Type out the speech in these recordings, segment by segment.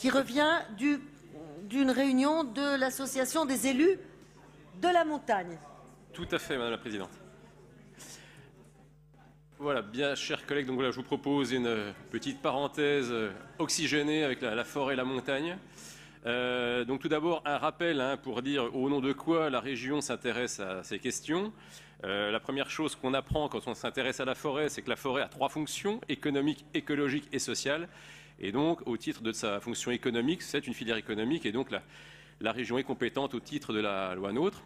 qui revient d'une réunion de l'association des élus de la montagne. Tout à fait, Madame la Présidente. Voilà, bien, chers collègues, donc voilà, je vous propose une petite parenthèse oxygénée avec la forêt et la montagne. Donc tout d'abord, un rappel pour dire au nom de quoi la région s'intéresse à ces questions. La première chose qu'on apprend quand on s'intéresse à la forêt, c'est que la forêt a 3 fonctions, économique, écologique et sociale. Et donc, au titre de sa fonction économique, c'est une filière économique, et donc la région est compétente au titre de la loi NOTRe.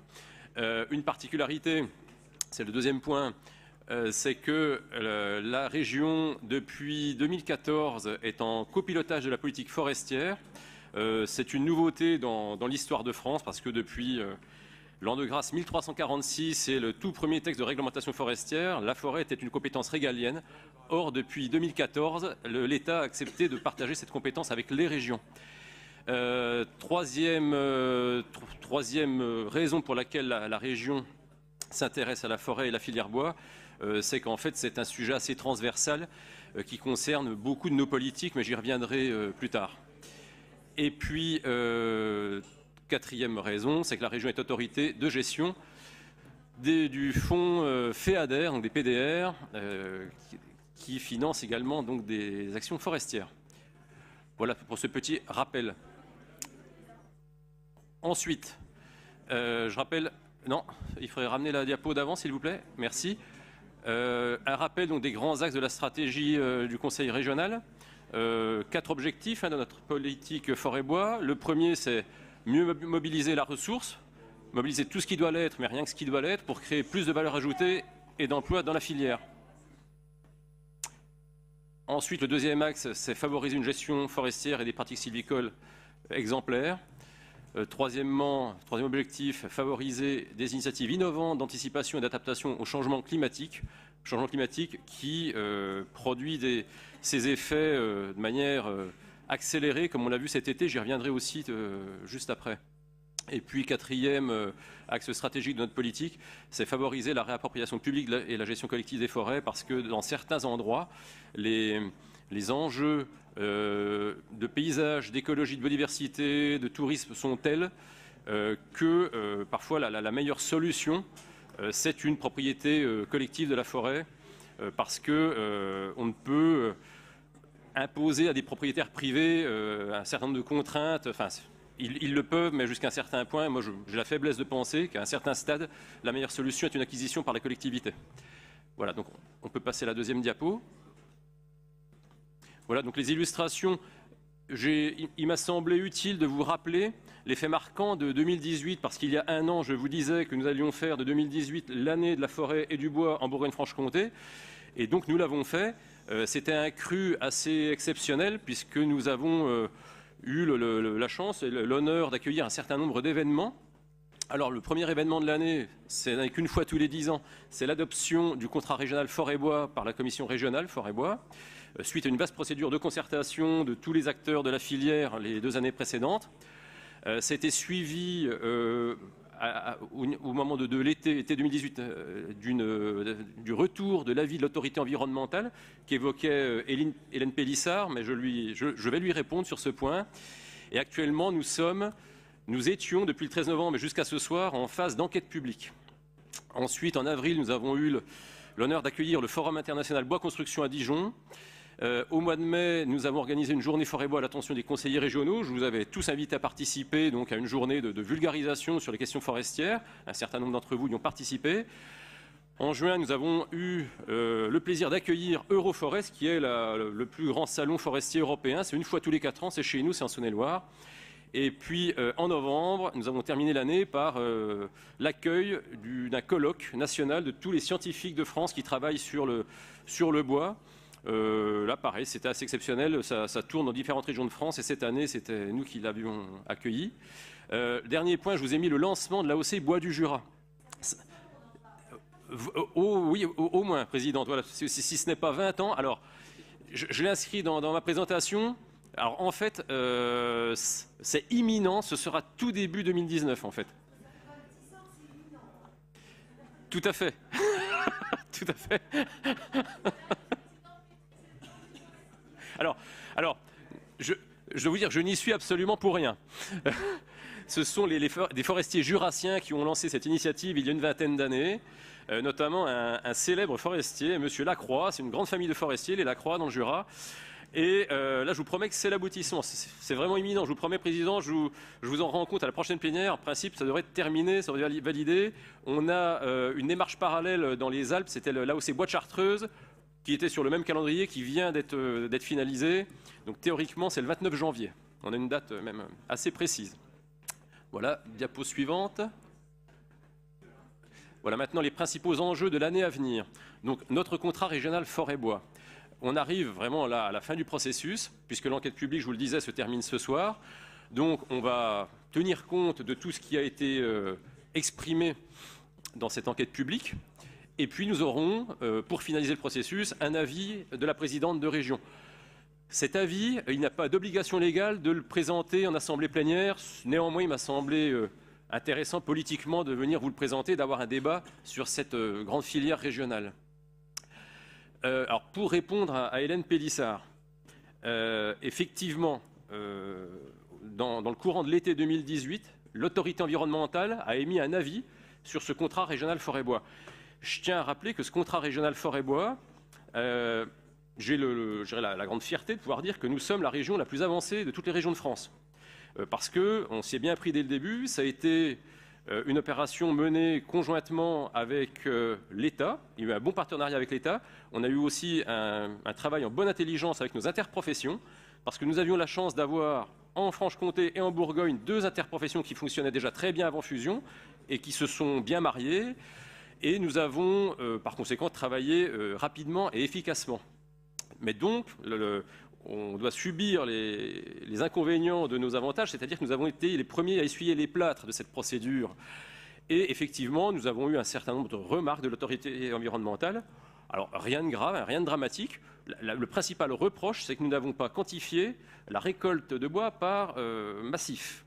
Une particularité, c'est le deuxième point, c'est que la région, depuis 2014, est en copilotage de la politique forestière. C'est une nouveauté dans l'histoire de France, parce que depuis l'an de grâce 1346 et le tout premier texte de réglementation forestière, la forêt était une compétence régalienne. Or, depuis 2014, l'État a accepté de partager cette compétence avec les régions. Troisième raison pour laquelle la région s'intéresse à la forêt et la filière bois, c'est qu'en fait c'est un sujet assez transversal qui concerne beaucoup de nos politiques, mais j'y reviendrai plus tard. Et puis, quatrième raison, c'est que la région est autorité de gestion du fonds FEADER, donc des PDR, qui finance également donc, des actions forestières. Voilà pour ce petit rappel. Ensuite, je rappelle... Non, il faudrait ramener la diapo d'avant, s'il vous plaît. Merci. Un rappel donc, des grands axes de la stratégie du Conseil régional. 4 objectifs de notre politique forêt-bois. Le premier, c'est mieux mobiliser la ressource, mobiliser tout ce qui doit l'être, mais rien que ce qui doit l'être, pour créer plus de valeur ajoutée et d'emplois dans la filière. Ensuite, le deuxième axe, c'est favoriser une gestion forestière et des pratiques sylvicoles exemplaires. Troisième objectif, favoriser des initiatives innovantes d'anticipation et d'adaptation au changement climatique. Changement climatique qui produit ses effets de manière accélérée, comme on l'a vu cet été. J'y reviendrai aussi juste après. Et puis, quatrième axe stratégique de notre politique, c'est favoriser la réappropriation publique et la gestion collective des forêts, parce que dans certains endroits, les enjeux de paysage, d'écologie, de biodiversité, de tourisme sont tels que parfois la meilleure solution, c'est une propriété collective de la forêt, parce que on ne peut imposer à des propriétaires privés un certain nombre de contraintes. Enfin, ils le peuvent, mais jusqu'à un certain point. Moi, j'ai la faiblesse de penser qu'à un certain stade, la meilleure solution est une acquisition par la collectivité. Voilà, donc on peut passer à la deuxième diapo. Voilà, donc les illustrations. Il m'a semblé utile de vous rappeler les faits marquants de 2018, parce qu'il y a un an, je vous disais que nous allions faire de 2018 l'année de la forêt et du bois en Bourgogne-Franche-Comté. Et donc nous l'avons fait. C'était un cru assez exceptionnel, puisque nous avons eu la chance et l'honneur d'accueillir un certain nombre d'événements. Alors le premier événement de l'année, c'est qu'une fois tous les 10 ans, c'est l'adoption du contrat régional forêt-bois par la commission régionale forêt-bois, suite à une vaste procédure de concertation de tous les acteurs de la filière les 2 années précédentes. C'était suivi au moment de l'été 2018 du retour de l'avis de l'autorité environnementale qu'évoquait Hélène Pélissard, mais je vais lui répondre sur ce point. Et actuellement, nous étions depuis le 13 novembre et jusqu'à ce soir en phase d'enquête publique. Ensuite, en avril, nous avons eu l'honneur d'accueillir le Forum international Bois Construction à Dijon. Au mois de mai, nous avons organisé une journée forêt-bois à l'attention des conseillers régionaux. Je vous avais tous invités à participer donc, à une journée de vulgarisation sur les questions forestières. Un certain nombre d'entre vous y ont participé. En juin, nous avons eu le plaisir d'accueillir Euroforest, qui est le plus grand salon forestier européen. C'est une fois tous les 4 ans, c'est chez nous, c'est en Saône-et-Loire. Et puis en novembre, nous avons terminé l'année par l'accueil d'un colloque national de tous les scientifiques de France qui travaillent sur le bois. Là, pareil, c'était assez exceptionnel. Ça tourne dans différentes régions de France et cette année, c'était nous qui l'avions accueilli. Dernier point, je vous ai mis le lancement de l'AOC Bois du Jura. Oui, au moins, Présidente. Voilà, si ce n'est pas 20 ans. Alors, je l'ai inscrit dans ma présentation. Alors, en fait, c'est imminent. Ce sera tout début 2019, en fait. Tout à fait. Tout à fait. Alors, je dois vous dire, je n'y suis absolument pour rien. Ce sont des forestiers jurassiens qui ont lancé cette initiative il y a une vingtaine d'années, notamment un célèbre forestier, Monsieur Lacroix. C'est une grande famille de forestiers, les Lacroix, dans le Jura. Et là, je vous promets que c'est l'aboutissement. C'est vraiment imminent. Je vous promets, Président, je vous en rends compte à la prochaine plénière. En principe, ça devrait être terminé, ça devrait être validé. On a une démarche parallèle dans les Alpes. C'était là où c'est Bois de Chartreuse, qui était sur le même calendrier, qui vient d'être finalisé. Donc théoriquement, c'est le 29 janvier. On a une date même assez précise. Voilà, diapo suivante. Voilà maintenant les principaux enjeux de l'année à venir. Donc notre contrat régional forêt-bois. On arrive vraiment là à la fin du processus, puisque l'enquête publique, je vous le disais, se termine ce soir. Donc on va tenir compte de tout ce qui a été exprimé dans cette enquête publique. Et puis nous aurons, pour finaliser le processus, un avis de la présidente de région. Cet avis, il n'y a pas d'obligation légale de le présenter en assemblée plénière. Néanmoins, il m'a semblé intéressant politiquement de venir vous le présenter, d'avoir un débat sur cette grande filière régionale. Alors, pour répondre à Hélène Pélissard, effectivement, dans le courant de l'été 2018, l'autorité environnementale a émis un avis sur ce contrat régional forêt-bois. Je tiens à rappeler que ce contrat régional forêt-bois, j'ai la grande fierté de pouvoir dire que nous sommes la région la plus avancée de toutes les régions de France. Parce qu'on s'y est bien pris dès le début, ça a été une opération menée conjointement avec l'État. Il y a eu un bon partenariat avec l'État. On a eu aussi un travail en bonne intelligence avec nos interprofessions, parce que nous avions la chance d'avoir en Franche-Comté et en Bourgogne 2 interprofessions qui fonctionnaient déjà très bien avant fusion et qui se sont bien mariées. Et nous avons par conséquent travaillé rapidement et efficacement. Mais donc, on doit subir les inconvénients de nos avantages, c'est-à-dire que nous avons été les premiers à essuyer les plâtres de cette procédure. Et effectivement, nous avons eu un certain nombre de remarques de l'autorité environnementale. Alors, rien de grave, rien de dramatique. Le principal reproche, c'est que nous n'avons pas quantifié la récolte de bois par massif.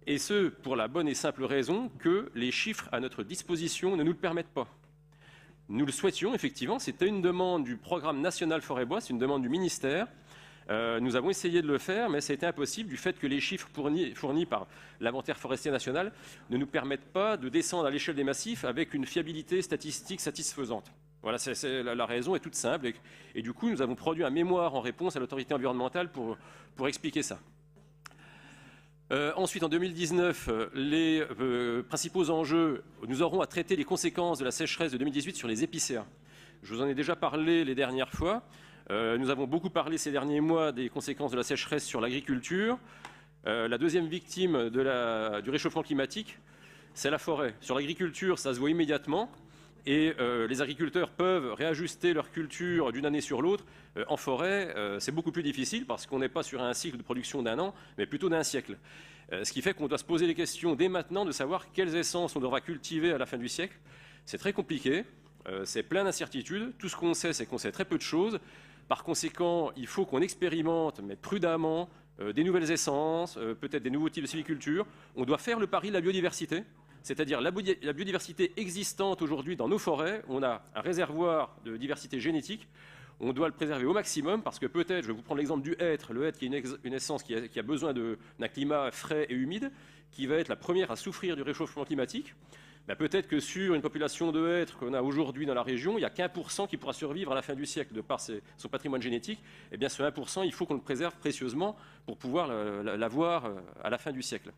Et ce, pour la bonne et simple raison que les chiffres à notre disposition ne nous le permettent pas. Nous le souhaitions, effectivement, c'était une demande du programme national forêt-bois, c'est une demande du ministère. Nous avons essayé de le faire, mais ça a été impossible du fait que les chiffres fournis par l'inventaire forestier national ne nous permettent pas de descendre à l'échelle des massifs avec une fiabilité statistique satisfaisante. Voilà, la raison est toute simple. Et du coup, nous avons produit un mémoire en réponse à l'autorité environnementale pour expliquer ça. Ensuite, en 2019, les principaux enjeux, nous aurons à traiter les conséquences de la sécheresse de 2018 sur les épicéas. Je vous en ai déjà parlé les dernières fois. Nous avons beaucoup parlé ces derniers mois des conséquences de la sécheresse sur l'agriculture. La deuxième victime du réchauffement climatique, c'est la forêt. Sur l'agriculture, ça se voit immédiatement. Et les agriculteurs peuvent réajuster leur culture d'une année sur l'autre. En forêt, c'est beaucoup plus difficile parce qu'on n'est pas sur un cycle de production d'1 an, mais plutôt d'1 siècle. Ce qui fait qu'on doit se poser les questions dès maintenant de savoir quelles essences on devra cultiver à la fin du siècle. C'est très compliqué, c'est plein d'incertitudes. Tout ce qu'on sait, c'est qu'on sait très peu de choses. Par conséquent, il faut qu'on expérimente, mais prudemment, des nouvelles essences, peut-être des nouveaux types de sylviculture. On doit faire le pari de la biodiversité. C'est-à-dire la biodiversité existante aujourd'hui dans nos forêts. On a un réservoir de diversité génétique. On doit le préserver au maximum parce que peut-être, je vais vous prendre l'exemple du hêtre, le hêtre qui est une essence qui a besoin d'un climat frais et humide, qui va être la première à souffrir du réchauffement climatique. Ben peut-être que sur une population de hêtres qu'on a aujourd'hui dans la région, il n'y a qu'1% qui pourra survivre à la fin du siècle de par son patrimoine génétique. Eh bien ce 1%, il faut qu'on le préserve précieusement pour pouvoir l'avoir à la fin du siècle.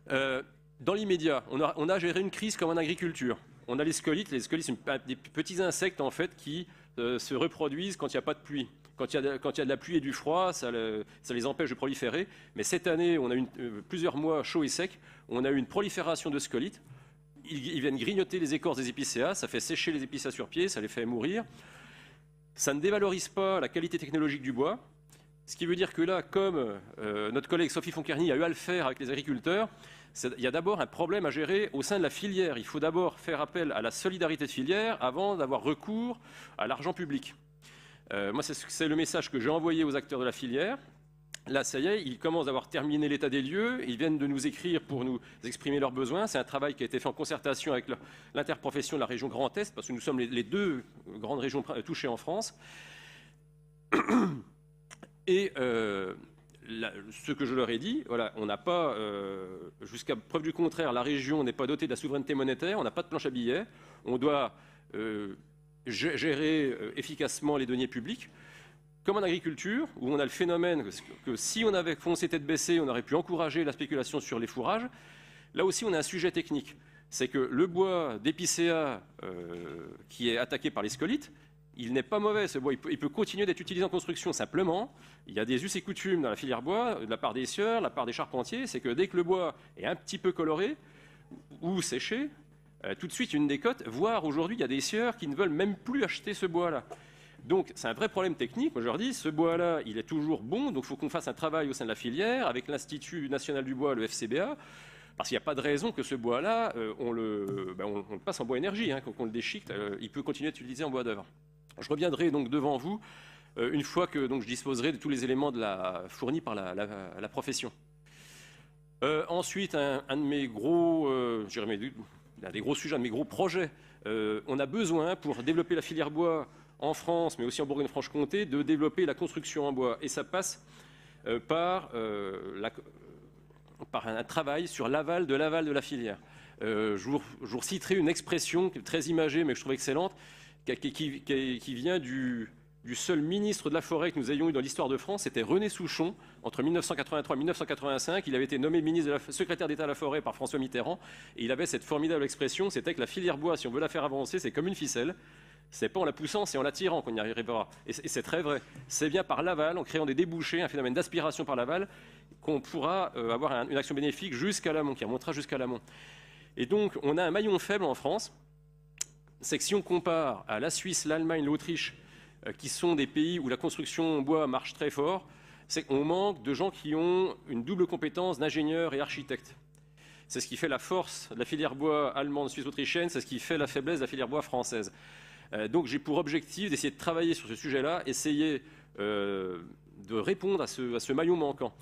Dans l'immédiat, on a géré une crise comme en agriculture. On a les scolytes. Les scolytes, c'est des petits insectes en fait qui se reproduisent quand il n'y a pas de pluie. Quand il y a de la pluie et du froid, ça les empêche de proliférer. Mais cette année, on a eu plusieurs mois chauds et secs. On a eu une prolifération de scolytes. Ils viennent grignoter les écorces des épicéas. Ça fait sécher les épicéas sur pied, ça les fait mourir. Ça ne dévalorise pas la qualité technologique du bois. Ce qui veut dire que là, comme notre collègue Sophie Foncarny a eu à le faire avec les agriculteurs, il y a d'abord un problème à gérer au sein de la filière. Il faut d'abord faire appel à la solidarité de filière avant d'avoir recours à l'argent public. Moi, c'est le message que j'ai envoyé aux acteurs de la filière. Là, ça y est, ils commencent à avoir terminé l'état des lieux. Ils viennent de nous écrire pour nous exprimer leurs besoins. C'est un travail qui a été fait en concertation avec l'interprofession de la région Grand Est, parce que nous sommes les 2 grandes régions touchées en France. Et ce que je leur ai dit, voilà, on n'a pas, jusqu'à preuve du contraire, la région n'est pas dotée de la souveraineté monétaire, on n'a pas de planche à billets, on doit gérer efficacement les deniers publics. Comme en agriculture, où on a le phénomène que si on avait foncé tête baissée, on aurait pu encourager la spéculation sur les fourrages, là aussi on a un sujet technique. C'est que le bois d'épicéa qui est attaqué par les scolytes, il n'est pas mauvais, ce bois, il peut continuer d'être utilisé en construction. Simplement, il y a des us et coutumes dans la filière bois, de la part des scieurs, de la part des charpentiers, c'est que dès que le bois est un petit peu coloré ou séché, tout de suite une décote, voire aujourd'hui il y a des scieurs qui ne veulent même plus acheter ce bois-là. Donc c'est un vrai problème technique. Moi je leur dis, ce bois-là, il est toujours bon, donc il faut qu'on fasse un travail au sein de la filière avec l'Institut national du bois, le FCBA, parce qu'il n'y a pas de raison que ce bois-là, on le passe en bois énergie, hein, qu'on le déchiquette, il peut continuer d'être utilisé en bois d'œuvre. Je reviendrai donc devant vous une fois que donc, je disposerai de tous les éléments fournis par la profession. Ensuite, un de mes gros, un des gros sujets, un de mes gros projets, on a besoin pour développer la filière bois en France, mais aussi en Bourgogne-Franche-Comté, de développer la construction en bois. Et ça passe par un travail sur l'aval de la filière. Je vous citerai une expression très imagée, mais que je trouve excellente, qui vient du seul ministre de la Forêt que nous ayons eu dans l'histoire de France, c'était René Souchon, entre 1983 et 1985. Il avait été nommé secrétaire d'État à la Forêt par François Mitterrand, et il avait cette formidable expression, c'était que la filière bois, si on veut la faire avancer, c'est comme une ficelle. C'est pas en la poussant, c'est en la tirant qu'on y arrivera. Et c'est très vrai. C'est bien par l'aval, en créant des débouchés, un phénomène d'aspiration par l'aval, qu'on pourra avoir une action bénéfique jusqu'à l'amont, qui remontera jusqu'à l'amont. Et donc, on a un maillon faible en France. C'est que si on compare à la Suisse, l'Allemagne, l'Autriche, qui sont des pays où la construction en bois marche très fort, c'est qu'on manque de gens qui ont une double compétence d'ingénieurs et architectes. C'est ce qui fait la force de la filière bois allemande, suisse, autrichienne, c'est ce qui fait la faiblesse de la filière bois française. Donc j'ai pour objectif d'essayer de travailler sur ce sujet-là, essayer de répondre à ce maillon manquant.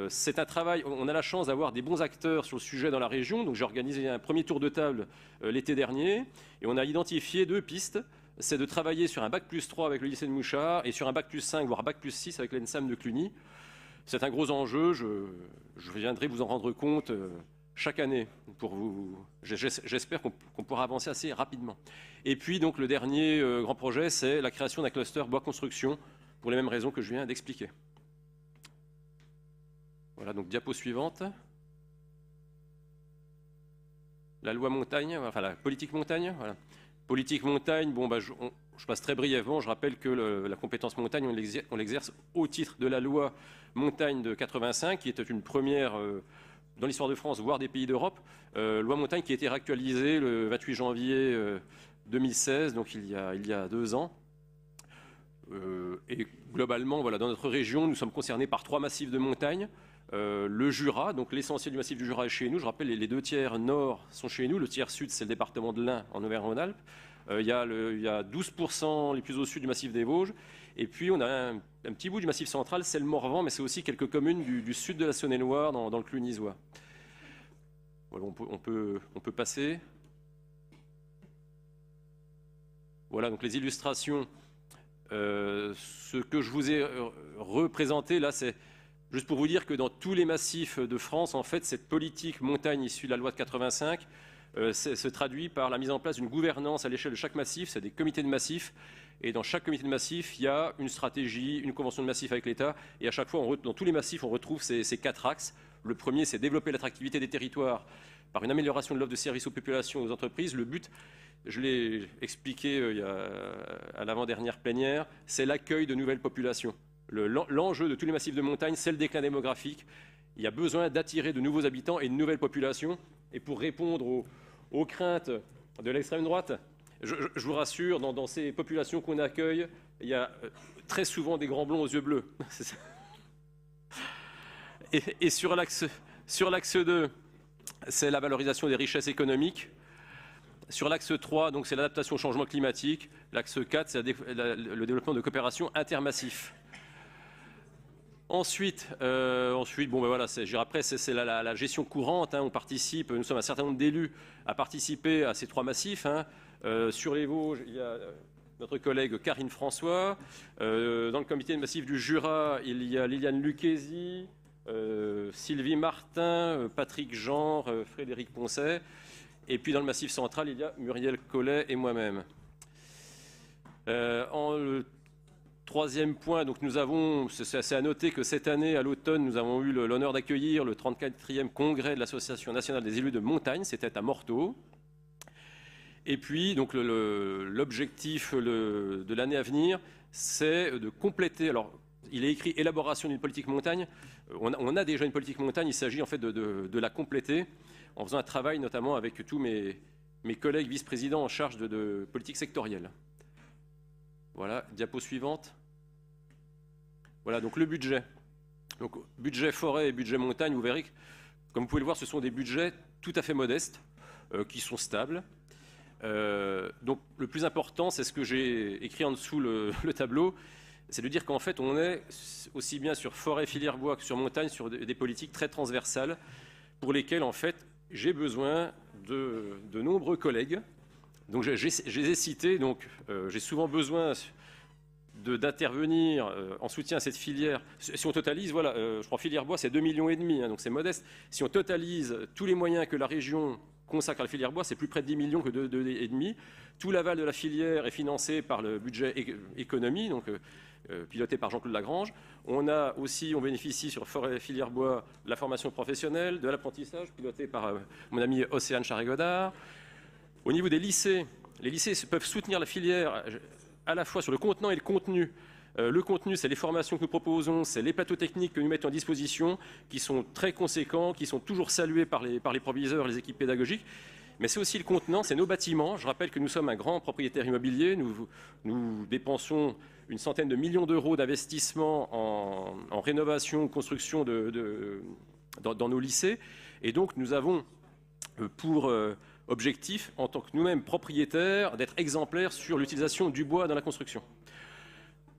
C'est un travail, on a la chance d'avoir des bons acteurs sur le sujet dans la région, donc j'ai organisé un premier tour de table l'été dernier, et on a identifié 2 pistes. C'est de travailler sur un bac+3 avec le lycée de Mouchard, et sur un bac+5, voire bac+6 avec l'ENSAM de Cluny. C'est un gros enjeu, je viendrai vous en rendre compte chaque année. J'espère qu'on pourra avancer assez rapidement. Et puis donc le dernier grand projet, c'est la création d'un cluster bois construction, pour les mêmes raisons que je viens d'expliquer. Voilà, donc diapo suivante. La loi montagne, enfin la politique montagne. Voilà. Politique montagne, bon, je passe très brièvement. Je rappelle que la compétence montagne, on l'exerce au titre de la loi montagne de 85, qui était une première dans l'histoire de France, voire des pays d'Europe. Loi montagne qui a été réactualisée le 28 janvier 2016, donc il y a 2 ans. Et globalement, voilà, dans notre région, nous sommes concernés par 3 massifs de montagne. Le Jura, donc l'essentiel du massif du Jura est chez nous. Je rappelle, les 2 tiers nord sont chez nous. Le tiers sud, c'est le département de l'Ain, en Auvergne-Rhône-Alpes. Il y a 12% les plus au sud du massif des Vosges. Et puis, on a un petit bout du massif central, c'est le Morvan, mais c'est aussi quelques communes du sud de la Saône-et-Loire, dans le Clunisois. Voilà, on peut passer. Voilà, donc les illustrations. Ce que je vous ai représenté, là, c'est juste pour vous dire que dans tous les massifs de France, en fait, cette politique montagne issue de la loi de 85 se traduit par la mise en place d'une gouvernance à l'échelle de chaque massif. C'est des comités de massif. Et dans chaque comité de massif, il y a une stratégie, une convention de massif avec l'État. Et à chaque fois, dans tous les massifs, on retrouve ces 4 axes. Le premier, c'est développer l'attractivité des territoires par une amélioration de l'offre de services aux populations et aux entreprises. Le but, je l'ai expliqué à l'avant-dernière plénière, c'est l'accueil de nouvelles populations. L'enjeu de tous les massifs de montagne, c'est le déclin démographique. Il y a besoin d'attirer de nouveaux habitants et de nouvelles populations. Et pour répondre aux craintes de l'extrême droite, je vous rassure, dans ces populations qu'on accueille, il y a très souvent des grands blonds aux yeux bleus. Et sur l'axe 2, c'est la valorisation des richesses économiques. Sur l'axe 3, donc c'est l'adaptation au changement climatique. L'axe 4, c'est le développement de coopération intermassif. Ensuite, bon, ben voilà, après, c'est la gestion courante. Hein, on participe, nous sommes un certain nombre d'élus à participer à ces 3 massifs. Hein. Sur les Vosges, il y a notre collègue Karine François. Dans le comité massif du Jura, il y a Liliane Lucchesi, Sylvie Martin, Patrick Genre, Frédéric Poncet. Et puis dans le massif central, il y a Muriel Collet et moi-même. Le troisième point, donc nous avons, c'est à noter que cette année, à l'automne, nous avons eu l'honneur d'accueillir le 34e congrès de l'Association nationale des élus de montagne, c'était à Morteau. Et puis, donc, l'objectif de l'année à venir, c'est de compléter. Alors, il est écrit élaboration d'une politique montagne. On a déjà une politique montagne, il s'agit en fait de la compléter en faisant un travail notamment avec tous mes collègues vice-présidents en charge de politique sectorielle. Voilà, diapo suivante. Voilà, donc le budget. Donc, budget forêt et budget montagne, vous verrez que, comme vous pouvez le voir, ce sont des budgets tout à fait modestes, qui sont stables. Donc le plus important, c'est ce que j'ai écrit en dessous le tableau, c'est de dire qu'en fait on est aussi bien sur forêt, filière bois que sur montagne sur des politiques très transversales pour lesquelles en fait j'ai besoin de nombreux collègues. Donc je les ai cités, donc j'ai souvent besoin d'intervenir en soutien à cette filière. Si on totalise, voilà, je prends filière bois, c'est 2,5 millions, hein, donc c'est modeste. Si on totalise tous les moyens que la région consacre à la filière bois, c'est plus près de 10 millions que de 2,5. Tout l'aval de la filière est financé par le budget économie, donc piloté par Jean-Claude Lagrange. On bénéficie sur forêt filière bois de la formation professionnelle, de l'apprentissage, piloté par mon ami Océane Charret-Godard. Au niveau des lycées, les lycées peuvent soutenir la filière à la fois sur le contenant et le contenu. Le contenu, c'est les formations que nous proposons, c'est les plateaux techniques que nous mettons à disposition, qui sont très conséquents, qui sont toujours salués par les proviseurs, les équipes pédagogiques. Mais c'est aussi le contenant, c'est nos bâtiments. Je rappelle que nous sommes un grand propriétaire immobilier. Nous dépensons une centaine de millions d'euros d'investissement en rénovation, construction dans nos lycées. Et donc, nous avons pour objectif, en tant que nous-mêmes propriétaires, d'être exemplaires sur l'utilisation du bois dans la construction.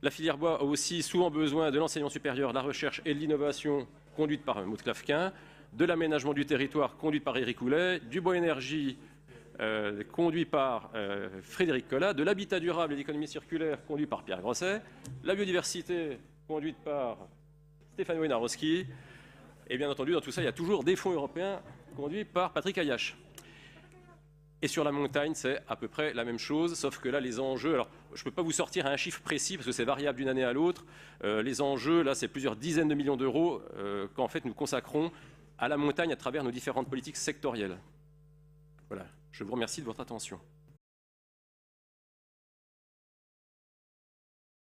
La filière bois a aussi souvent besoin de l'enseignement supérieur, de la recherche et de l'innovation conduite par Maud Clavquin, de l'aménagement du territoire conduite par Éric Houlet, du bois énergie conduit par Frédéric Collat, de l'habitat durable et l'économie circulaire conduit par Pierre Grosset, la biodiversité conduite par Stéphane Wojnarowski, et bien entendu dans tout ça il y a toujours des fonds européens conduits par Patrick Ayache. Et sur la montagne, c'est à peu près la même chose, sauf que là, les enjeux... Alors, je ne peux pas vous sortir un chiffre précis, parce que c'est variable d'une année à l'autre. Les enjeux, là, c'est plusieurs dizaines de millions d'euros qu'en fait, nous consacrons à la montagne à travers nos différentes politiques sectorielles. Voilà, je vous remercie de votre attention.